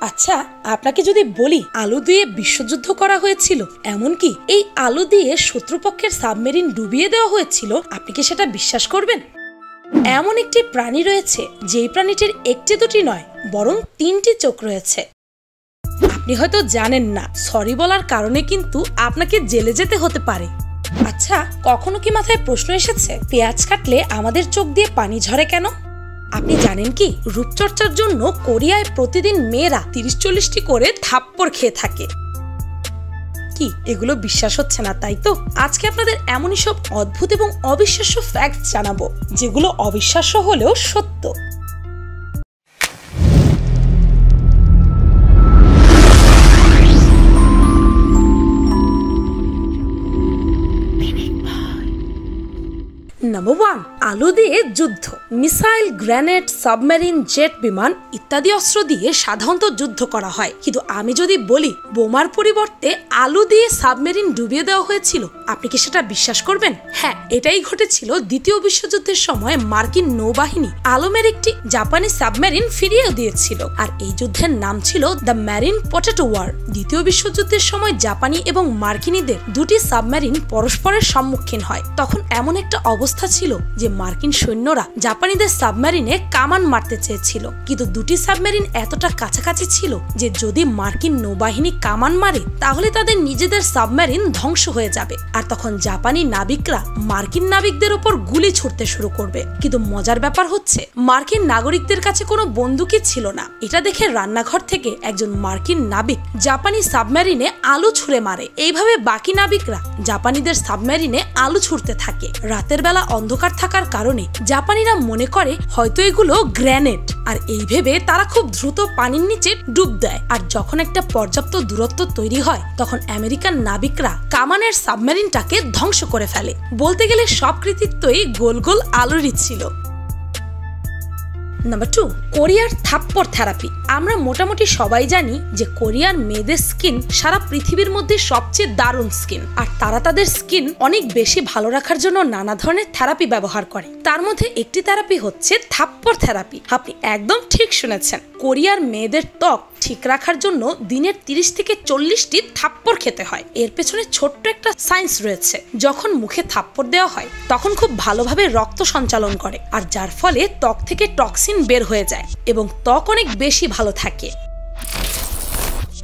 আচ্ছা, আপনাকে যদি বলি আলু দিয়ে বিশ্বযুদ্ধ করা হয়েছিল, এমনকি এই আলু দিয়ে শত্রুপক্ষের সাবমেরিন ডুবিয়ে দেওয়া হয়েছিল, আপনি কি সেটা বিশ্বাস করবেন? এমন একটি প্রাণী রয়েছে যেই প্রাণীটির একটি দুটি নয় বরং 3টি চোখ রয়েছে। আপনি হয়তো জানেন না, সরি বলার কারণে কিন্তু আপনাকে জেলে যেতে হতে পারে। আচ্ছা, কখনো কি মাথায় প্রশ্ন এসেছে পেঁয়াজ কাটলে আমাদের চোখ দিয়ে পানি ঝরে কেন? আপনি জানেন কি, রূপচর্চার জন্য কোরিয়ায় প্রতিদিন মেয়েরা 30-40টি করে থাপ্পড় খেয়ে থাকে। কি এগুলো বিশ্বাস হচ্ছে না, তাই তো? আজকে আপনাদের এমনই সব অদ্ভুত এবং অবিশ্বাস্য ফ্যাক্ট জানাবো যেগুলো অবিশ্বাস্য হলেও সত্য। নাম্বার 1, আলু দিয়ে যুদ্ধ। মিসাইল, গ্রেনেড, সাবমেরিন, জেট বিমান ইত্যাদি অস্ত্র দিয়ে সাধারণত যুদ্ধ করা হয়, কিন্তু আমি যদি বলি বোমার পরিবর্তে আলু দিয়ে সাবমেরিন ডুবিয়ে দেওয়া হয়েছিল, আপনি কি সেটা বিশ্বাস করবেন? হ্যাঁ, এটাই ঘটেছিল। দ্বিতীয় বিশ্বযুদ্ধের সময় মার্কিন নৌবাহিনী আলমের একটি জাপানি সাবমেরিন ফিরিয়ে দিয়েছিল, আর এই যুদ্ধের নাম ছিল দ্য মেরিন পটেটো ওয়ার। দ্বিতীয় বিশ্বযুদ্ধের সময় জাপানি এবং মার্কিনীদের দুটি সাবমেরিন পরস্পরের সম্মুখীন হয়। তখন এমন একটা অবস্থা ছিল যে মার্কিন সৈন্যরা জাপানিদের সাবমেরিনে কামান মারতে চেয়েছিল, কিন্তু দুটি সাবমেরিন এতটা কাছাকাছি ছিল যে যদি মার্কিন নৌবাহিনী কামান মারে তাহলে তাদের নিজেদের সাবমেরিন ধ্বংস হয়ে যাবে, আর তখন জাপানি নাবিকরা মার্কিন নাবিকদের উপর গুলি ছুড়তে শুরু করবে। কিন্তু মজার ব্যাপার হচ্ছে মার্কিন নাগরিকদের কাছে কোনো বন্দুকই ছিল না। এটা দেখে রান্নাঘর থেকে একজন মার্কিন নাবিক জাপানি সাবমেরিনে আলু ছুঁড়ে মারে। এইভাবে বাকি নাবিকরা জাপানিদের সাবমেরিনে আলু ছুঁড়তে থাকে। রাতের বেলা অন্ধকার থাকার কারণে জাপানিরা মনে করে হয়তো এগুলো গ্রেনেড, আর এই ভেবে তারা খুব দ্রুত পানির নিচে ডুব দেয়। আর যখন একটা পর্যাপ্ত দূরত্ব তৈরি হয় তখন আমেরিকান নাবিকরা কামানের সাবমেরিনটাকে ধ্বংস করে ফেলে। বলতে গেলে সব কৃতিত্বই গোল গোল আলুরই ছিল। নাম্বার 2, কোরিয়ার থাপ্পড় থেরাপি। আমরা মোটামুটি সবাই জানি যে কোরিয়ার মেয়েদের স্কিন সারা পৃথিবীর মধ্যে সবচেয়ে দারুণ স্কিন, আর তারা তাদের স্কিন অনেক বেশি ভালো রাখার জন্য নানা ধরনের থেরাপি ব্যবহার করে। তার মধ্যে একটি থেরাপি হচ্ছে থাপ্পড় থেরাপি। আপনি একদম ঠিক শুনেছেন, কোরিয়ার মেয়েদের ত্বক ঠিক রাখার জন্য দিনের 30 থেকে 40টি থাপ্পড় খেতে হয়। এর পেছনে ছোট্ট একটা সায়েন্স রয়েছে। যখন মুখে থাপ্পড় দেওয়া হয় তখন খুব ভালোভাবে রক্ত সঞ্চালন করে, আর যার ফলে ত্বক থেকে টক্সিন বের হয়ে যায় এবং ত্বক অনেক বেশি ভালো থাকে।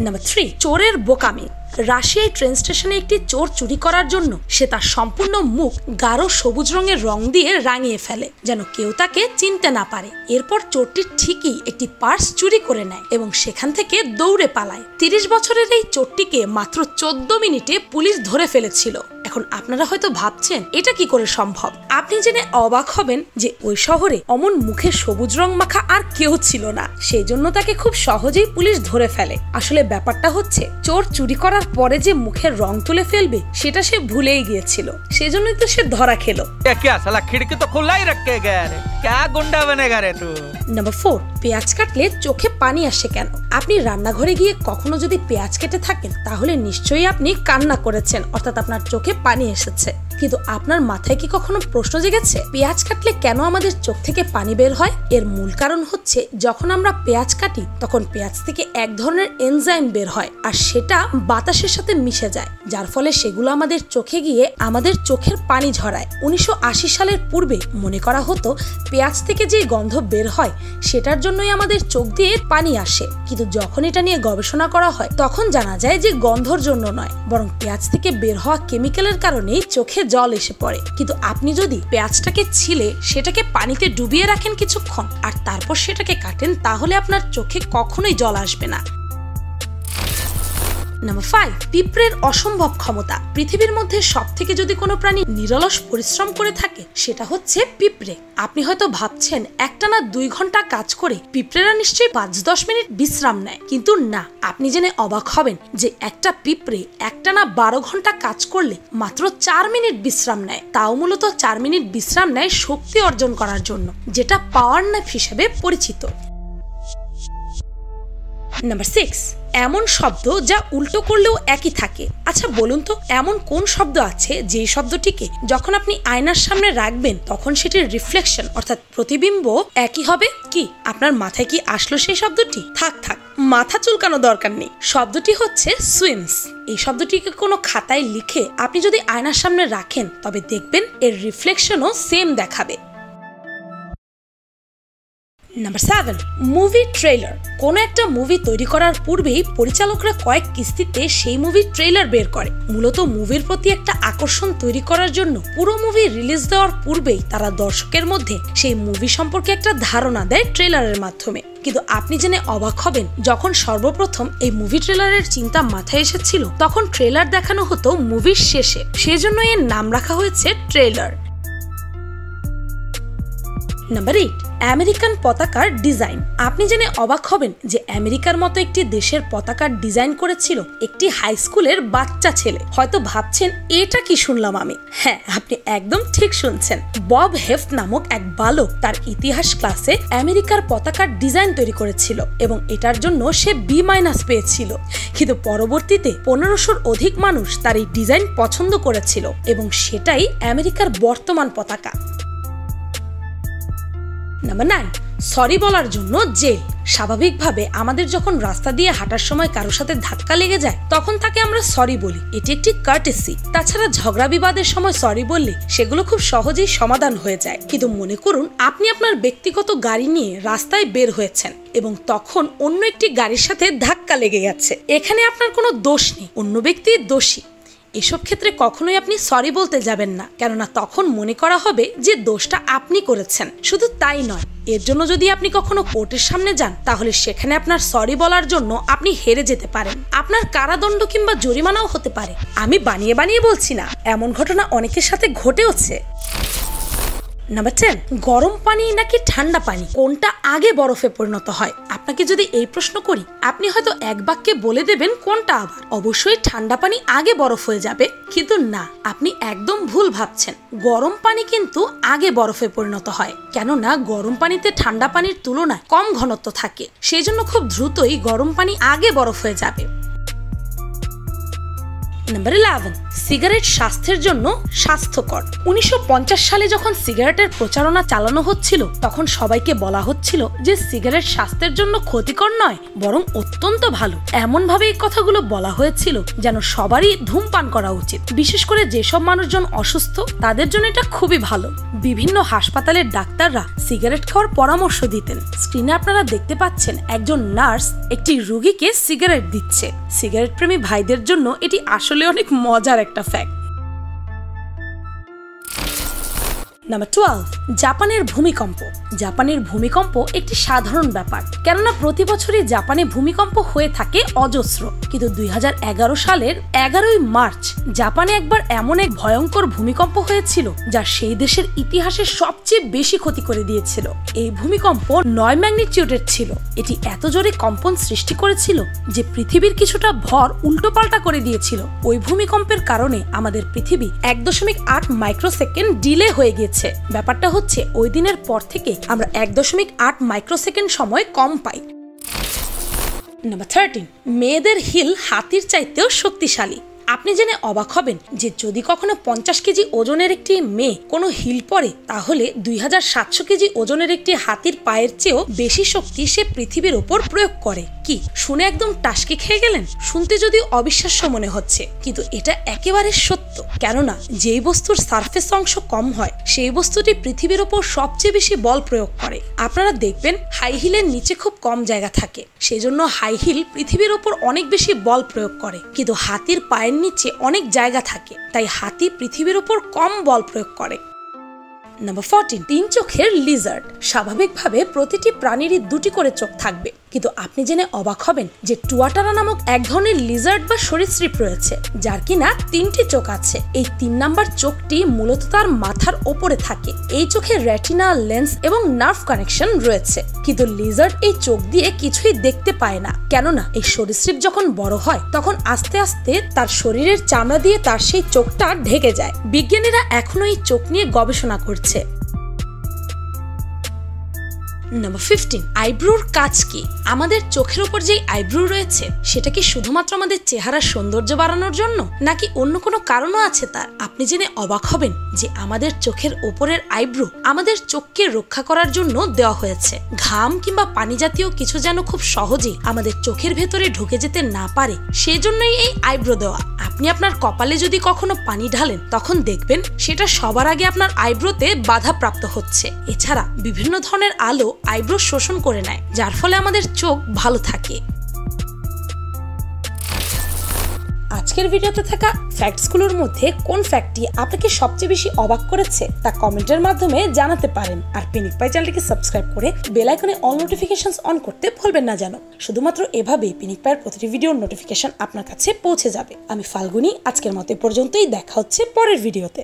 নাম্বার 3, চোরের বোকামি। রাশিয়ায় ট্রেন স্টেশনে একটি চোর চুরি করার জন্য সে তার সম্পূর্ণ মুখ গাঢ় সবুজ রঙের রং দিয়ে রাঙিয়ে ফেলে যেন কেউ তাকে চিনতে না পারে। এরপর চোরটি ঠিকই একটি পার্স চুরি করে নেয় এবং সেখান থেকে দৌড়ে পালায়। 30 বছরের এই চোরটিকে মাত্র 14 মিনিটে পুলিশ ধরে ফেলেছিল। এখন আপনারা হয়তো ভাবছেন এটা কি করে সম্ভব। আপনি জেনে অবাক হবেন যে ওই শহরে অমন মুখে সবুজ রং মাখা আর কেউ ছিল না, সেই জন্য তাকে খুব সহজেই পুলিশ ধরে ফেলে। আসলে ব্যাপারটা হচ্ছে চোর চুরি করার পরে যে মুখের রং তুলে ফেলবে সেটা সে ভুলেই গিয়েছিল, সেজন্যই তো সে ধরা খেলো। নাম্বার 4, পেঁয়াজ কাটলে চোখে পানি আসে কেন? আপনি রান্নাঘরে গিয়ে কখনো যদি পেঁয়াজ কেটে থাকেন তাহলে নিশ্চয়ই আপনি কান্না করেছেন, অর্থাৎ আপনার চোখে পানি এসেছে। কিন্তু আপনার মাথায় কি কখনো প্রশ্ন জেগেছে পেঁয়াজ কাটলে কেন আমাদের চোখ থেকে পানি বের হয়? এর মূল কারণ হচ্ছে যখন আমরা পেঁয়াজ কাটি তখন পেঁয়াজ থেকে এক ধরনের এনজাইম বের হয়, আর সেটা বাতাসের সাথে মিশে যায়, যার ফলে সেগুলো আমাদের চোখে গিয়ে আমাদের চোখের পানি ঝরায়। 1980 সালের পূর্বে মনে করা হতো পেঁয়াজ থেকে যে গন্ধ বের হয় সেটার জন্যই আমাদের চোখ দিয়ে পানি আসে, কিন্তু যখন এটা নিয়ে গবেষণা করা হয় তখন জানা যায় যে গন্ধর জন্য নয়, বরং পেঁয়াজ থেকে বের হওয়া কেমিক্যালের কারণেই চোখে জল এসে পড়ে। কিন্তু আপনি যদি পেঁয়াজটাকে ছিলে সেটাকে পানিতে ডুবিয়ে রাখেন কিছুক্ষণ আর তারপর সেটাকে কাটেন, তাহলে আপনার চোখে কখনোই জল আসবে না। নাম্বার 5, পিঁপড়ের অসম্ভব ক্ষমতা। পৃথিবীর মধ্যে সব থেকে যদি কোনো প্রাণী নিরলস পরিশ্রম করে থাকে সেটা হচ্ছে পিঁপড়ে। আপনি হয়তো ভাবছেন একটানা 2 ঘন্টা কাজ করে পিঁপড়েরা নিশ্চয়ই 5-10 মিনিট বিশ্রাম নেয়, কিন্তু না। আপনি জেনে অবাক হবেন যে একটা পিঁপড়ে একটানা 12 ঘন্টা কাজ করলে মাত্র 4 মিনিট বিশ্রাম নেয়। তাও মূলত 4 মিনিট বিশ্রাম নেয় শক্তি অর্জন করার জন্য, যেটা পাওয়ার ন্যাপ হিসেবে পরিচিত। নাম্বার 6, এমন শব্দ যা উল্টো করলেও একই থাকে। আচ্ছা বলুন তো, এমন কোন শব্দ আছে যে শব্দটিকে যখন আপনি আয়নার সামনে রাখবেন তখন সেটির রিফ্লেকশন অর্থাৎ প্রতিবিম্ব একই হবে? কি আপনার মাথায় কি আসলো সেই শব্দটি? থাক মাথা চুলকানো দরকার নেই। শব্দটি হচ্ছে সুইমস। এই শব্দটিকে কোনো খাতায় লিখে আপনি যদি আয়নার সামনে রাখেন তবে দেখবেন এর রিফ্লেকশনও সেম দেখাবে। Number 7, movie trailer. কোনো একটা মুভি তৈরি করার পূর্বেই পরিচালকরা কয়েক কিস্তিতে সেই মুভির ট্রেলার বের করে। মূলত মুভির প্রতি একটা আকর্ষণ তৈরি করার জন্য পুরো মুভি রিলিজ দেওয়ার পূর্বেই তারা দর্শকের মধ্যে সেই মুভি সম্পর্কে একটা ধারণা দেয় ট্রেলারের মাধ্যমে। কিন্তু আপনি জেনে অবাক হবেন, যখন সর্বপ্রথম এই মুভি ট্রেলারের চিন্তা মাথায় এসেছিল তখন ট্রেলার দেখানো হতো মুভির শেষে, সেজন্য এর নাম রাখা হয়েছে ট্রেলার। নাম্বার 8, আমেরিকান পতাকার ডিজাইন। আপনি জেনে অবাক হবেন যে আমেরিকার মতো একটি দেশের পতাকার ডিজাইন করেছিল একটি হাই স্কুলের বাচ্চা ছেলে। হয়তো ভাবছেন এটা কি শুনলাম আমি। হ্যাঁ, আপনি একদম ঠিক শুনছেন। বব হেফট নামক এক বালক তার ইতিহাস ক্লাসে আমেরিকার পতাকার ডিজাইন তৈরি করেছিল এবং এটার জন্য সে B- পেয়েছিল। কিন্তু পরবর্তীতে 1500-র অধিক মানুষ তার এই ডিজাইন পছন্দ করেছিল এবং সেটাই আমেরিকার বর্তমান পতাকা। নাম্বার 9, সরি বলার জন্য জেল। স্বাভাবিকভাবে আমাদের যখন রাস্তা দিয়ে হাঁটার সময় কারোর সাথে ধাক্কা লেগে যায় তখন তাকে আমরা সরি বলি, এটি একটি কার্টেসি। তাছাড়া ঝগড়া বিবাদের সময় সরি বললে সেগুলো খুব সহজেই সমাধান হয়ে যায়। কিন্তু মনে করুন আপনি আপনার ব্যক্তিগত গাড়ি নিয়ে রাস্তায় বের হয়েছেন এবং তখন অন্য একটি গাড়ির সাথে ধাক্কা লেগে গেছে। এখানে আপনার কোনো দোষ নেই, অন্য ব্যক্তি দোষী। এসব ক্ষেত্রে কখনোই আপনি সরি বলতে যাবেন না, কেননা তখন মনে করা হবে যে দোষটা আপনি করেছেন। শুধু তাই নয়, এর জন্য যদি আপনি কখনো কোর্টের সামনে যান তাহলে সেখানে আপনার সরি বলার জন্য আপনি হেরে যেতে পারেন। আপনার কারাদণ্ড কিংবা জরিমানাও হতে পারে। আমি বানিয়ে বলছি না, এমন ঘটনা অনেকের সাথে ঘটেওছে। নাম্বার 10, গরম পানি নাকি ঠান্ডা পানি কোনটা আগে বরফে পরিণত হয়? আপনাকে যদি এই প্রশ্ন করি আপনি হয়তো এক বাক্যে বলে দেবেন কোনটা। আবার অবশ্যই ঠান্ডা পানি আগে বরফ হয়ে যাবে, কিন্তু না, আপনি একদম ভুল ভাবছেন। গরম পানি কিন্তু আগে বরফে পরিণত হয়, কেননা গরম পানিতে ঠান্ডা পানির তুলনায় কম ঘনত্ব থাকে, সেই জন্য খুব দ্রুতই গরম পানি আগে বরফ হয়ে যাবে। নাম্বার 11, সিগারেট স্বাস্থ্যের জন্য স্বাস্থ্যকর। 1950 সালে যখন সিগারেটের প্রচারণা চালানো হচ্ছিল তখন সবাইকে বলা হচ্ছিল যে সিগারেট স্বাস্থ্যের জন্য ক্ষতিকর নয়, বরং অত্যন্ত ভালো। এমন ভাবে এই কথাগুলো বলা হয়েছিল যেন সবারই ধূমপান করা উচিত, বিশেষ করে যেসব মানুষজন অসুস্থ তাদের জন্য এটা খুবই ভালো। বিভিন্ন হাসপাতালের ডাক্তাররা সিগারেট খাওয়ার পরামর্শ দিতেন। স্ক্রিনে আপনারা দেখতে পাচ্ছেন একজন নার্স একটি রোগীকে সিগারেট দিচ্ছে। সিগারেট প্রেমী ভাইদের জন্য এটি আসলে অনেক মজার একটা ফ্যাক্ট। নাম্বার 12, জাপানের ভূমিকম্প। জাপানের ভূমিকম্প একটি সাধারণ ব্যাপার, কেননা প্রতি বছরই জাপানে ভূমিকম্প হয়ে থাকে অজস্র। কিন্তু 2011 সালের 11ই মার্চ জাপানে একবার এমন এক ভয়ঙ্কর ভূমিকম্প হয়েছিল যা সেই দেশের ইতিহাসের সবচেয়ে বেশি ক্ষতি করে দিয়েছিল। এই ভূমিকম্প 9 ম্যাগনিটিউডের ছিল। এটি এত জোরে কম্পন সৃষ্টি করেছিল যে পৃথিবীর কিছুটা ভর উল্টোপাল্টা করে দিয়েছিল। ওই ভূমিকম্পের কারণে আমাদের পৃথিবী 1.8 মাইক্রোসেকেন্ড ডিলে হয়ে গিয়েছে। ব্যাপারটা হচ্ছে ওই দিনের পর থেকে আমরা 1.8 মাইক্রোসেকেন্ড সময় কম পাই। নাম্বার 13, মেয়েদের হিল হাতির চাইতেও শক্তিশালী। আপনি জেনে অবাক হবেন যে যদি কখনো 50 কেজি ওজনের একটি মেয়ে কোনো হিল পরে তাহলে 2700 কেজি ওজনের একটি হাতির পায়ের চেয়েও বেশি শক্তি সে পৃথিবীর ওপর প্রয়োগ করে। কি শুনে একদম টাসকি খেয়ে গেলেন? শুনতে যদিও অবিশ্বাস্য মনে হচ্ছে, কিন্তু এটা একেবারে সত্য। কেননা যেই বস্তুর সারফেস অংশ কম হয় সেই বস্তুটি পৃথিবীর ওপর সবচেয়ে বেশি বল প্রয়োগ করে। আপনারা দেখবেন হাই হিলের নিচে খুব কম জায়গা থাকে, সেজন্য হাই হিল পৃথিবীর ওপর অনেক বেশি বল প্রয়োগ করে। কিন্তু হাতির পায়ের নিচে অনেক জায়গা থাকে, তাই হাতি পৃথিবীর উপর কম বল প্রয়োগ করে। নাম্বার 14, 3 চোখের লিজার্ড। স্বাভাবিকভাবে প্রতিটি প্রাণীরই 2টি করে চোখ থাকবে, কিন্তু আপনি জেনে অবাক হবেন যে টুয়াটারা নামক এক ধরনের লিজার্ড বা সরীসৃপ রয়েছে যার কিনা 3টি চোখ আছে। এই 3 নাম্বার চোখটি মূলত তার মাথার ওপরে থাকে। এই চোখে রেটিনা, লেন্স এবং নার্ভ কানেকশন রয়েছে, কিন্তু লিজার্ড এই চোখ দিয়ে কিছুই দেখতে পায় না। কেননা এই সরীসৃপ যখন বড় হয় তখন আস্তে আস্তে তার শরীরের চামড়া দিয়ে তার সেই চোখটা ঢেকে যায়। বিজ্ঞানীরা এখনো এই চোখ নিয়ে গবেষণা করছে। নাম্বার 15, আইব্রোর কাজ কি? আমাদের চোখের উপর যে আইব্রো রয়েছে সেটা কি শুধুমাত্র আমাদের চেহারার সৌন্দর্য বাড়ানোর জন্য, নাকি অন্য কোনো কারণও আছে তার? আপনি জেনে অবাক হবেন যে আমাদের চোখের ওপরের আইব্রো আমাদের চোখকে রক্ষা করার জন্য দেওয়া হয়েছে। ঘাম কিংবা পানি জাতীয় কিছু যেন খুব সহজেই আমাদের চোখের ভেতরে ঢুকে যেতে না পারে, সেজন্যই এই আইব্রো দেওয়া। আপনি আপনার কপালে যদি কখনো পানি ঢালেন তখন দেখবেন সেটা সবার আগে আপনার আইব্রোতে বাধাপ্রাপ্ত হচ্ছে। এছাড়া বিভিন্ন ধরনের আলো আইব্রো শোষণ করে নেয়, যার ফলে আমাদের চোখ ভালো থাকে। আজকের ভিডিওতে থাকা ফ্যাক্টসগুলোর মধ্যে কোন ফ্যাক্টটি আপনাকে সবচেয়ে বেশি অবাক করেছে তা কমেন্টের মাধ্যমে জানাতে পারেন। আর পিনিক পাই চ্যানেলটিকে সাবস্ক্রাইব করে বেল আইকনে অল নোটিফিকেশনস অন করতে ভুলবেন না যেন। শুধুমাত্র এভাবেই পিনিক পাইয়ের প্রতিটি ভিডিওর নোটিফিকেশন আপনার কাছে পৌঁছে যাবে। আমি ফাল্গুনি, আজকের মতো পর্যন্তই। দেখা হচ্ছে পরের ভিডিওতে।